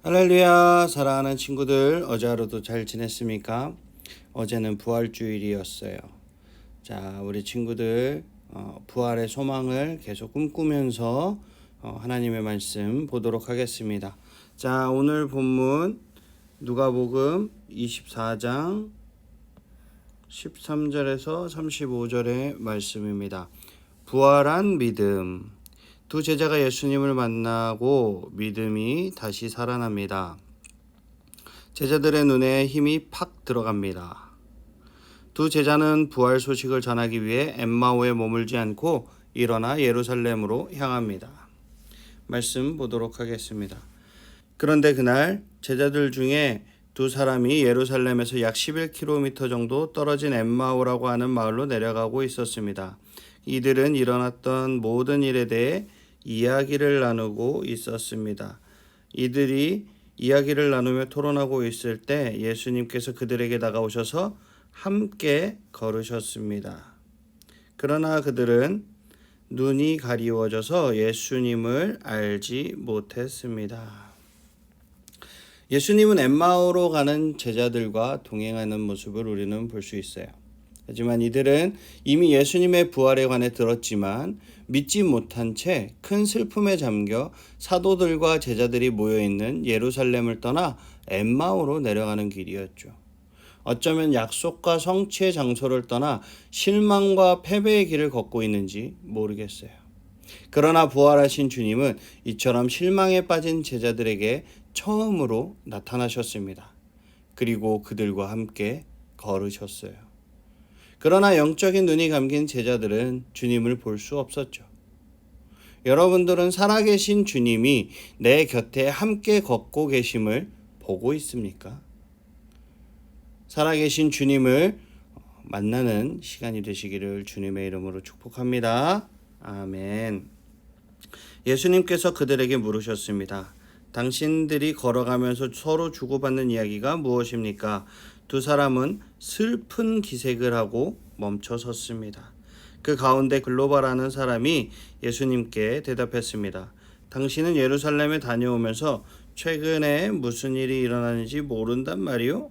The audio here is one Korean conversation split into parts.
할렐루야, 사랑하는 친구들, 어제 하루도 잘 지냈습니까? 어제는 부활주일이었어요. 자, 우리 친구들 부활의 소망을 계속 꿈꾸면서 하나님의 말씀 보도록 하겠습니다. 자, 오늘 본문 누가복음 24장 13절에서 35절의 말씀입니다. 부활한 믿음. 두 제자가 예수님을 만나고 믿음이 다시 살아납니다. 제자들의 눈에 힘이 팍 들어갑니다. 두 제자는 부활 소식을 전하기 위해 엠마오에 머물지 않고 일어나 예루살렘으로 향합니다. 말씀 보도록 하겠습니다. 그런데 그날 제자들 중에 두 사람이 예루살렘에서 약 11km 정도 떨어진 엠마오라고 하는 마을로 내려가고 있었습니다. 이들은 일어났던 모든 일에 대해 이야기를 나누고 있었습니다. 이들이 이야기를 나누며 토론하고 있을 때 예수님께서 그들에게 다가오셔서 함께 걸으셨습니다. 그러나 그들은 눈이 가리워져서 예수님을 알지 못했습니다. 예수님은 엠마오로 가는 제자들과 동행하는 모습을 우리는 볼 수 있어요. 하지만 이들은 이미 예수님의 부활에 관해 들었지만 믿지 못한 채 큰 슬픔에 잠겨 사도들과 제자들이 모여있는 예루살렘을 떠나 엠마오로 내려가는 길이었죠. 어쩌면 약속과 성취의 장소를 떠나 실망과 패배의 길을 걷고 있는지 모르겠어요. 그러나 부활하신 주님은 이처럼 실망에 빠진 제자들에게 처음으로 나타나셨습니다. 그리고 그들과 함께 걸으셨어요. 그러나 영적인 눈이 감긴 제자들은 주님을 볼 수 없었죠. 여러분들은 살아계신 주님이 내 곁에 함께 걷고 계심을 보고 있습니까? 살아계신 주님을 만나는 시간이 되시기를 주님의 이름으로 축복합니다. 아멘. 예수님께서 그들에게 물으셨습니다. 당신들이 걸어가면서 서로 주고받는 이야기가 무엇입니까? 두 사람은 슬픈 기색을 하고 멈춰 섰습니다. 그 가운데 글로바라는 사람이 예수님께 대답했습니다. 당신은 예루살렘에 다녀오면서 최근에 무슨 일이 일어나는지 모른단 말이요?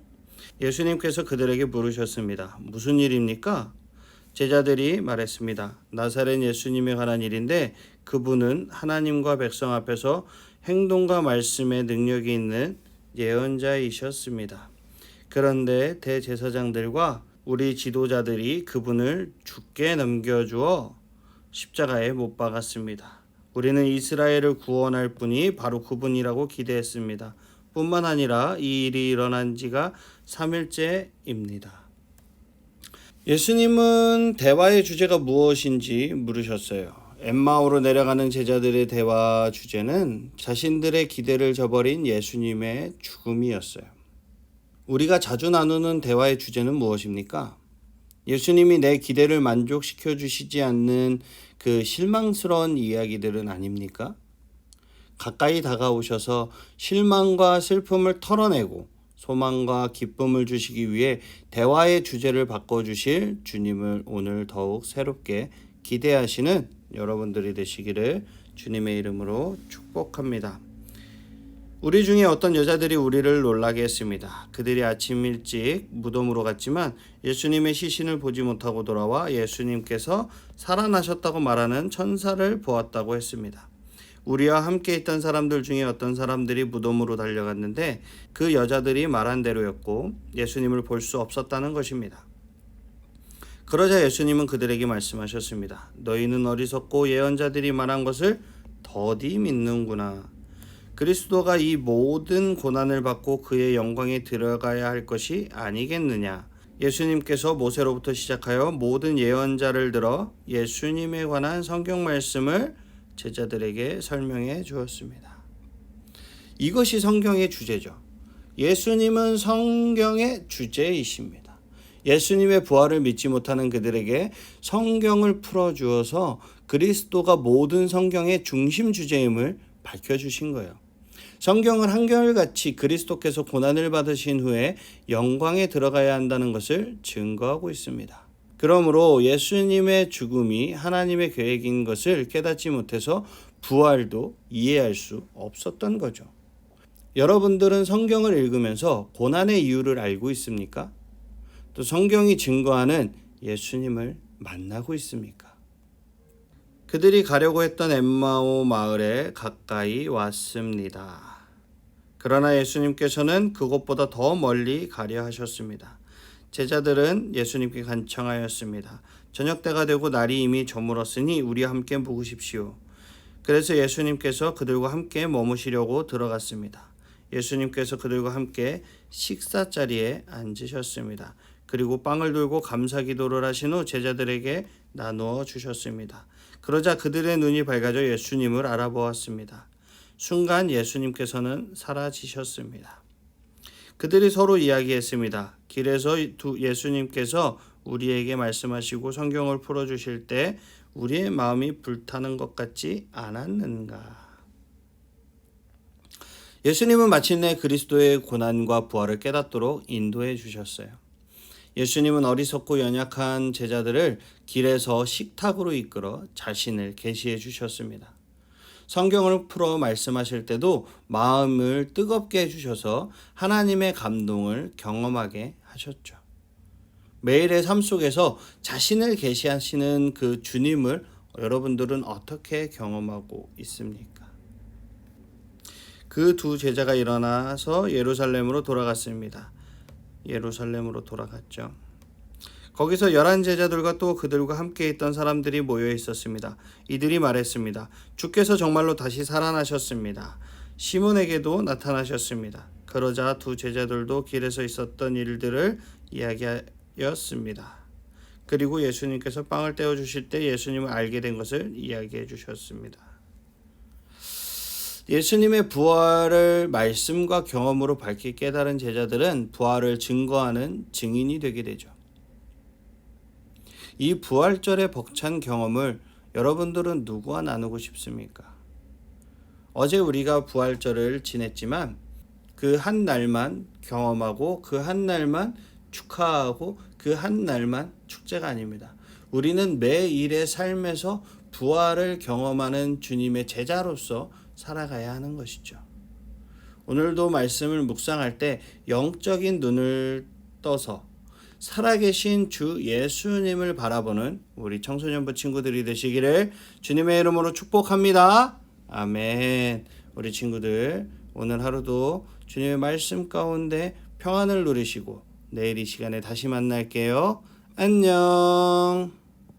예수님께서 그들에게 물으셨습니다. 무슨 일입니까? 제자들이 말했습니다. 나사렛 예수님에 관한 일인데 그분은 하나님과 백성 앞에서 행동과 말씀에 능력이 있는 예언자이셨습니다. 그런데 대제사장들과 우리 지도자들이 그분을 죽게 넘겨주어 십자가에 못 박았습니다. 우리는 이스라엘을 구원할 분이 바로 그분이라고 기대했습니다. 뿐만 아니라 이 일이 일어난 지가 3일째입니다. 예수님은 대화의 주제가 무엇인지 물으셨어요. 엠마오로 내려가는 제자들의 대화 주제는 자신들의 기대를 저버린 예수님의 죽음이었어요. 우리가 자주 나누는 대화의 주제는 무엇입니까? 예수님이 내 기대를 만족시켜 주시지 않는 그 실망스러운 이야기들은 아닙니까? 가까이 다가오셔서 실망과 슬픔을 털어내고 소망과 기쁨을 주시기 위해 대화의 주제를 바꿔주실 주님을 오늘 더욱 새롭게 기대하시는 여러분들이 되시기를 주님의 이름으로 축복합니다. 우리 중에 어떤 여자들이 우리를 놀라게 했습니다. 그들이 아침 일찍 무덤으로 갔지만 예수님의 시신을 보지 못하고 돌아와 예수님께서 살아나셨다고 말하는 천사를 보았다고 했습니다. 우리와 함께 있던 사람들 중에 어떤 사람들이 무덤으로 달려갔는데 그 여자들이 말한 대로였고 예수님을 볼 수 없었다는 것입니다. 그러자 예수님은 그들에게 말씀하셨습니다. 너희는 어리석고 예언자들이 말한 것을 더디 믿는구나. 그리스도가 이 모든 고난을 받고 그의 영광에 들어가야 할 것이 아니겠느냐. 예수님께서 모세로부터 시작하여 모든 예언자를 들어 예수님에 관한 성경 말씀을 제자들에게 설명해 주었습니다. 이것이 성경의 주제죠. 예수님은 성경의 주제이십니다. 예수님의 부활을 믿지 못하는 그들에게 성경을 풀어주어서 그리스도가 모든 성경의 중심 주제임을 밝혀주신 거예요. 성경은 한결같이 그리스도께서 고난을 받으신 후에 영광에 들어가야 한다는 것을 증거하고 있습니다. 그러므로 예수님의 죽음이 하나님의 계획인 것을 깨닫지 못해서 부활도 이해할 수 없었던 거죠. 여러분들은 성경을 읽으면서 고난의 이유를 알고 있습니까? 또 성경이 증거하는 예수님을 만나고 있습니까? 그들이 가려고 했던 엠마오 마을에 가까이 왔습니다. 그러나 예수님께서는 그곳보다 더 멀리 가려 하셨습니다. 제자들은 예수님께 간청하였습니다. 저녁 때가 되고 날이 이미 저물었으니 우리와 함께 묵으십시오. 그래서 예수님께서 그들과 함께 머무시려고 들어갔습니다. 예수님께서 그들과 함께 식사 자리에 앉으셨습니다. 그리고 빵을 들고 감사 기도를 하신 후 제자들에게 나누어 주셨습니다. 그러자 그들의 눈이 밝아져 예수님을 알아보았습니다. 순간 예수님께서는 사라지셨습니다. 그들이 서로 이야기했습니다. 길에서 예수님께서 우리에게 말씀하시고 성경을 풀어주실 때 우리의 마음이 불타는 것 같지 않았는가? 예수님은 마침내 그리스도의 고난과 부활을 깨닫도록 인도해 주셨어요. 예수님은 어리석고 연약한 제자들을 길에서 식탁으로 이끌어 자신을 계시해 주셨습니다. 성경을 풀어 말씀하실 때도 마음을 뜨겁게 해주셔서 하나님의 감동을 경험하게 하셨죠. 매일의 삶 속에서 자신을 계시하시는 그 주님을 여러분들은 어떻게 경험하고 있습니까? 그 두 제자가 일어나서 예루살렘으로 돌아갔습니다. 예루살렘으로 돌아갔죠. 거기서 11 제자들과 또 그들과 함께 있던 사람들이 모여 있었습니다. 이들이 말했습니다. 주께서 정말로 다시 살아나셨습니다. 시몬에게도 나타나셨습니다. 그러자 두 제자들도 길에서 있었던 일들을 이야기하였습니다. 그리고 예수님께서 빵을 떼어 주실 때 예수님을 알게 된 것을 이야기해 주셨습니다. 예수님의 부활을 말씀과 경험으로 밝히 깨달은 제자들은 부활을 증거하는 증인이 되게 되죠. 이 부활절의 벅찬 경험을 여러분들은 누구와 나누고 싶습니까? 어제 우리가 부활절을 지냈지만 그 한 날만 경험하고 그 한 날만 축하하고 그 한 날만 축제가 아닙니다. 우리는 매일의 삶에서 부활을 경험하는 주님의 제자로서 살아가야 하는 것이죠. 오늘도 말씀을 묵상할 때 영적인 눈을 떠서 살아계신 주 예수님을 바라보는 우리 청소년부 친구들이 되시기를 주님의 이름으로 축복합니다. 아멘. 우리 친구들 오늘 하루도 주님의 말씀 가운데 평안을 누리시고 내일 이 시간에 다시 만날게요. 안녕.